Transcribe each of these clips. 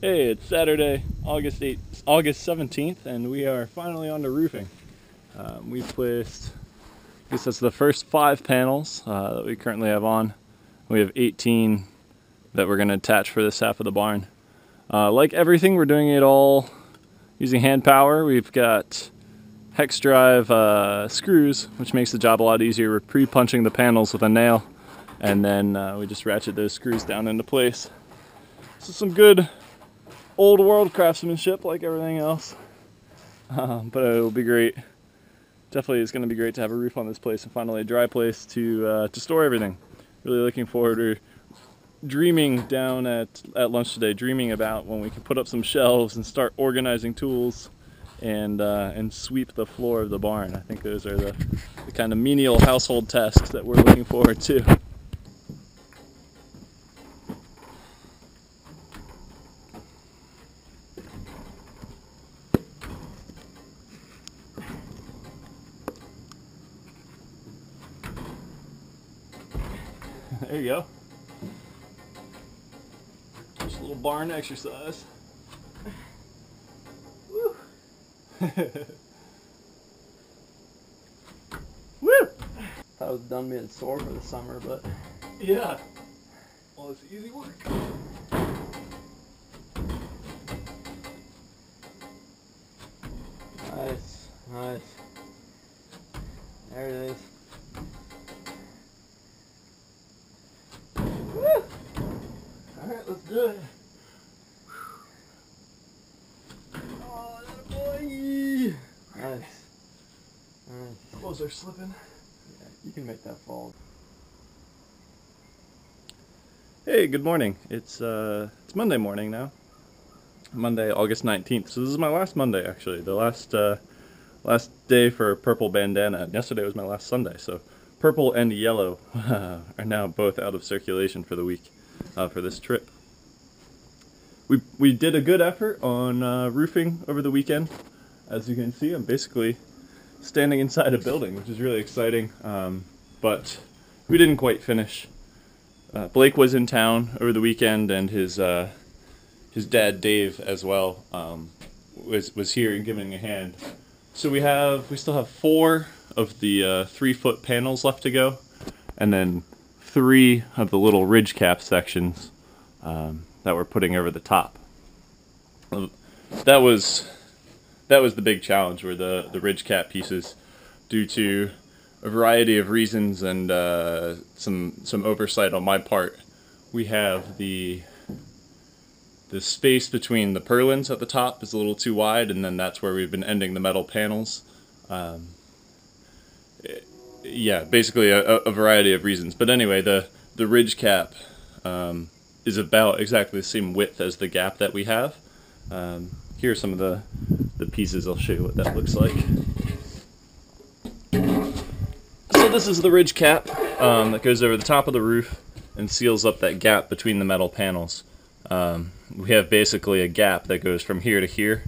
Hey, it's Saturday, August 17th, and we are finally on to roofing. We placed, I guess that's the first 5 panels that we currently have on. We have 18 that we're going to attach for this half of the barn. Like everything, we're doing it all using hand power. We've got hex drive screws, which makes the job a lot easier. We're pre-punching the panels with a nail, and then we just ratchet those screws down into place. So some good old world craftsmanship like everything else, but it'll be great. Definitely it's going to be great to have a roof on this place and finally a dry place to store everything. Really looking forward to dreaming down at lunch today, dreaming about when we can put up some shelves and start organizing tools and sweep the floor of the barn. I think those are the kind of menial household tasks that we're looking forward to. There you go. Just a little barn exercise. Woo! Woo! Thought I was done being sore for the summer, but Yeah. Well, it's easy work. nice, nice. There it is. Woo! Alright, let's do it. Oh, that boy! Nice. Nice. Clothes are slipping. Yeah, you can make that fall. Hey, good morning. It's Monday morning now. Monday, August 19th. So this is my last Monday, actually. The last day for Purple Bandana. Yesterday was my last Sunday, so purple and yellow are now both out of circulation for the week, for this trip. We did a good effort on roofing over the weekend. As you can see, I'm basically standing inside a building, which is really exciting, but we didn't quite finish. Blake was in town over the weekend, and his dad Dave as well was here and giving a hand. So we still have 4 of the 3-foot panels left to go, and then 3 of the little ridge cap sections that we're putting over the top. That was the big challenge, were the ridge cap pieces, due to a variety of reasons and some oversight on my part. We have the space between the purlins at the top is a little too wide, and then that's where we've been ending the metal panels. Yeah, basically a variety of reasons. But anyway, the ridge cap is about exactly the same width as the gap that we have. Here are some of the pieces. I'll show you what that looks like. So this is the ridge cap that goes over the top of the roof and seals up that gap between the metal panels. We have basically a gap that goes from here to here.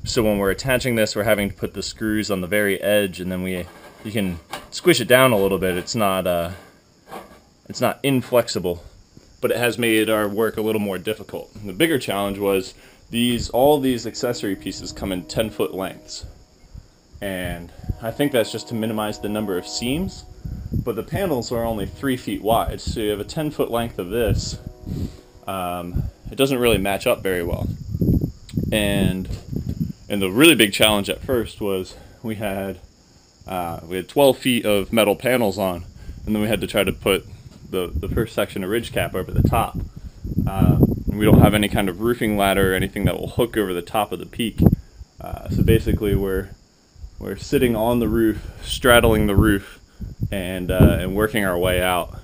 So when we're attaching this, we're having to put the screws on the very edge, and then you can squish it down a little bit. It's not inflexible, but it has made our work a little more difficult. And the bigger challenge was all these accessory pieces come in 10-foot lengths, and I think that's just to minimize the number of seams. But the panels are only 3 feet wide, so you have a 10-foot length of this. It doesn't really match up very well. And the really big challenge at first was we had 12 feet of metal panels on, and then we had to try to put the first section of ridge cap over the top. We don't have any kind of roofing ladder or anything that will hook over the top of the peak. So basically we're sitting on the roof, straddling the roof, and working our way out.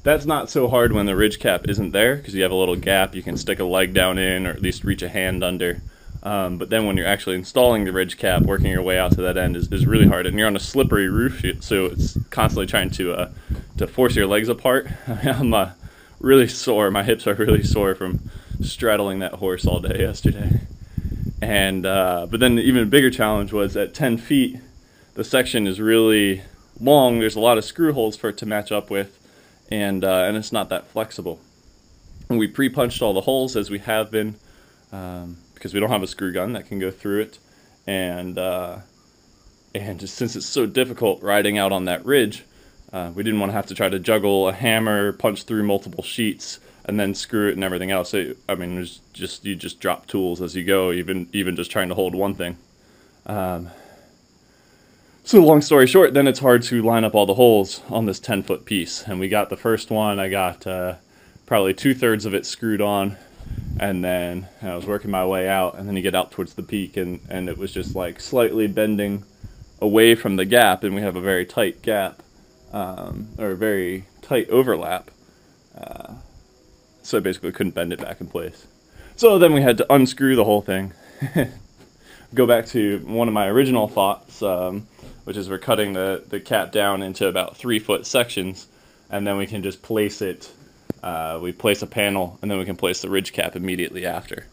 That's not so hard when the ridge cap isn't there, because you have a little gap you can stick a leg down in, or at least reach a hand under. But then when you're actually installing the ridge cap, working your way out to that end is really hard, and you're on a slippery roof, so it's constantly trying to force your legs apart. I'm really sore. My hips are really sore from straddling that horse all day yesterday. And but then the even bigger challenge was at 10 feet, the section is really long. There's a lot of screw holes for it to match up with, and it's not that flexible. And we pre-punched all the holes, as we have been because we don't have a screw gun that can go through it, and just since it's so difficult riding out on that ridge, we didn't want to have to try to juggle a hammer, punch through multiple sheets, and then screw it and everything else. It was just, you just drop tools as you go, even just trying to hold one thing. So long story short, then it's hard to line up all the holes on this 10-foot piece. And we got the first one, I got probably 2/3 of it screwed on, and then I was working my way out, and then you get out towards the peak, and it was just like slightly bending away from the gap, and we have a very tight gap, or a very tight overlap. So I basically couldn't bend it back in place. So then we had to unscrew the whole thing. Go back to one of my original thoughts, which is we're cutting the cap down into about 3-foot sections, and then we can just place it, we place a panel, and then we can place the ridge cap immediately after,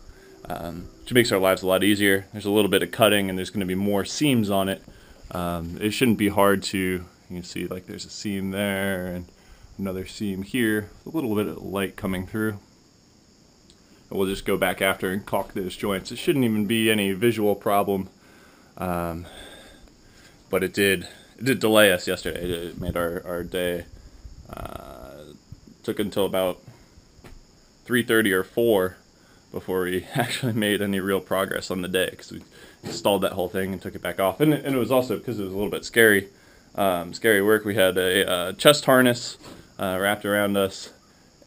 which makes our lives a lot easier. There's a little bit of cutting, and there's going to be more seams on it. It shouldn't be hard to, you can see like there's a seam there, and another seam here, a little bit of light coming through. We'll just go back after and caulk those joints. It shouldn't even be any visual problem, but it did delay us yesterday. It made our day, took until about 3:30 or 4 before we actually made any real progress on the day, because we installed that whole thing and took it back off. And it was also because it was a little bit scary work. We had a chest harness wrapped around us,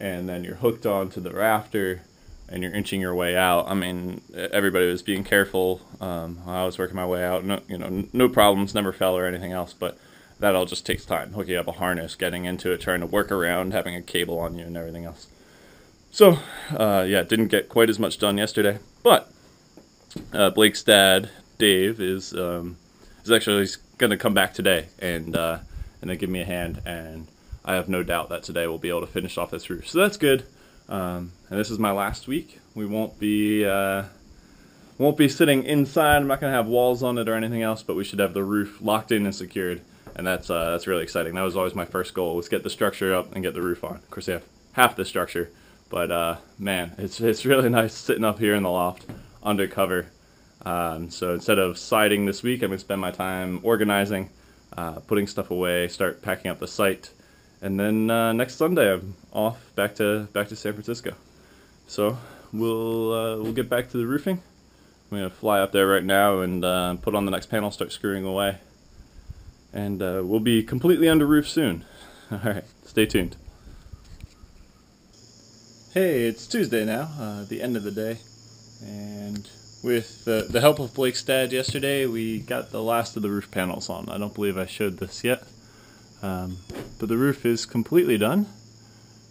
and then you're hooked onto the rafter, and you're inching your way out. I mean, everybody was being careful. I was working my way out. No problems, never fell or anything else, but that all just takes time. Hooking up a harness, getting into it, trying to work around, having a cable on you and everything else. So, yeah, didn't get quite as much done yesterday, but Blake's dad, Dave, is actually going to come back today and then give me a hand, and I have no doubt that today we'll be able to finish off this roof. So that's good. And this is my last week. We won't be sitting inside. I'm not going to have walls on it or anything else, but we should have the roof locked in and secured, and that's really exciting. That was always my first goal, was get the structure up and get the roof on. Of course, they have half the structure, but man, it's really nice sitting up here in the loft under cover. So instead of siding this week, I'm going to spend my time organizing, putting stuff away, start packing up the site. And then next Sunday I'm off back to San Francisco. So we'll get back to the roofing. I'm gonna fly up there right now and put on the next panel, start screwing away, and we'll be completely under roof soon. All right, stay tuned. Hey, it's Tuesday now, the end of the day, and with the help of Blake's dad yesterday, we got the last of the roof panels on. I don't believe I showed this yet. But the roof is completely done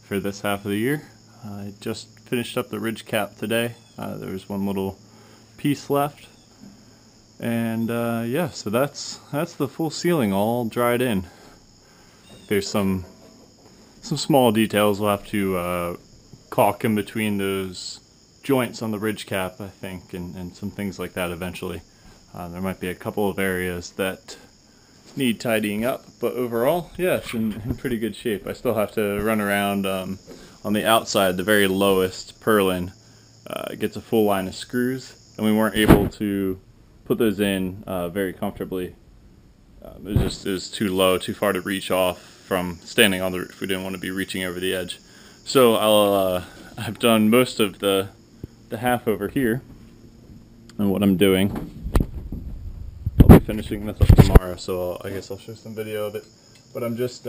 for this half of the year. I just finished up the ridge cap today. There was one little piece left, and yeah, so that's the full ceiling all dried in. There's some small details we'll have to caulk in between those joints on the ridge cap, I think, and some things like that eventually. There might be a couple of areas that need tidying up, but overall, yeah, it's in pretty good shape. I still have to run around on the outside. The very lowest purlin gets a full line of screws, and we weren't able to put those in very comfortably. It was too low, too far to reach off from standing on the roof. We didn't want to be reaching over the edge. So I've done most of the half over here, and what I'm doing, finishing this up tomorrow, so I guess I'll show some video of it. But I'm just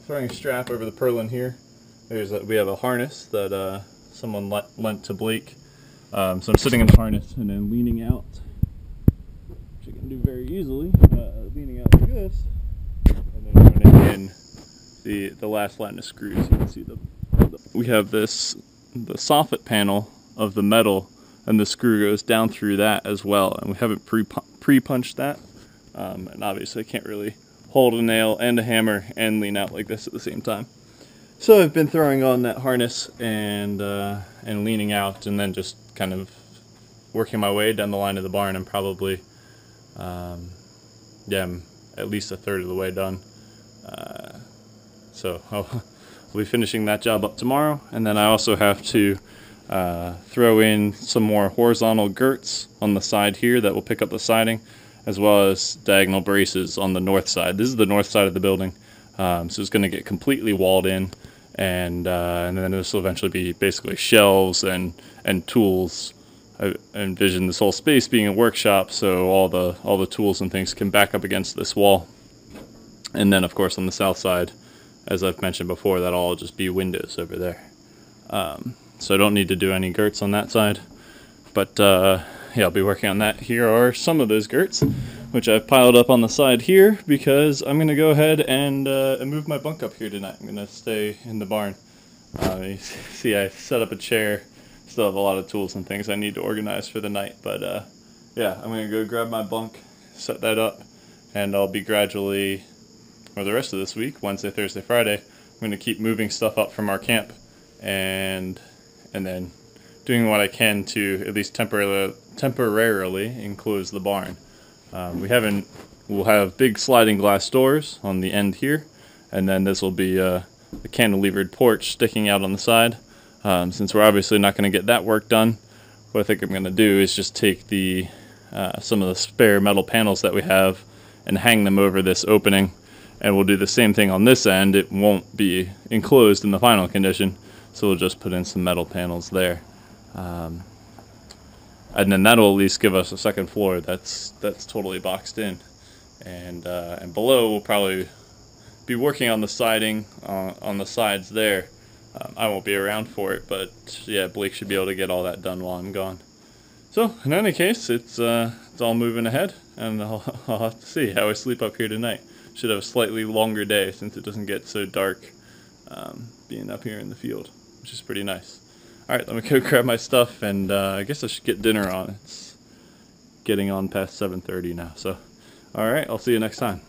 throwing a strap over the purlin here. We have a harness that someone lent to Blake. So I'm sitting in the harness and then leaning out, which I can do very easily, leaning out like this, and then running in the last line of screws. You can see we have the soffit panel of the metal, and the screw goes down through that as well, and we haven't pre-punched that, and obviously I can't really hold a nail and a hammer and lean out like this at the same time. So I've been throwing on that harness and leaning out, and then just kind of working my way down the line of the barn. I'm probably yeah, I'm at least a third of the way done. So I'll be finishing that job up tomorrow, and then I also have to throw in some more horizontal girts on the side here that will pick up the siding, as well as diagonal braces on the north side. This is the north side of the building, so it's going to get completely walled in, and then this will eventually be basically shelves and tools. I envision this whole space being a workshop, so all the tools and things can back up against this wall. And then, of course, on the south side, as I've mentioned before, that'll all just be windows over there. So I don't need to do any girts on that side. But, yeah, I'll be working on that. Here are some of those girts, which I've piled up on the side here, because I'm going to go ahead and move my bunk up here tonight. I'm going to stay in the barn. You see, I set up a chair. Still have a lot of tools and things I need to organize for the night. But, yeah, I'm going to go grab my bunk, set that up, and I'll be gradually, or the rest of this week, Wednesday, Thursday, Friday, I'm going to keep moving stuff up from our camp and then doing what I can to at least temporarily enclose the barn. We'll have big sliding glass doors on the end here, and then this will be a cantilevered porch sticking out on the side. Since we're obviously not going to get that work done, what I think I'm going to do is just take some of the spare metal panels that we have and hang them over this opening. And we'll do the same thing on this end. It won't be enclosed in the final condition, so we'll just put in some metal panels there. And then that'll at least give us a second floor that's totally boxed in. And below we'll probably be working on the siding on the sides there. I won't be around for it, but yeah, Blake should be able to get all that done while I'm gone. So in any case, it's all moving ahead, and I'll have to see how I sleep up here tonight. Should have a slightly longer day since it doesn't get so dark being up here in the field, which is pretty nice. Alright, let me go grab my stuff, and I guess I should get dinner on. It's getting on past 7:30 now, so alright, I'll see you next time.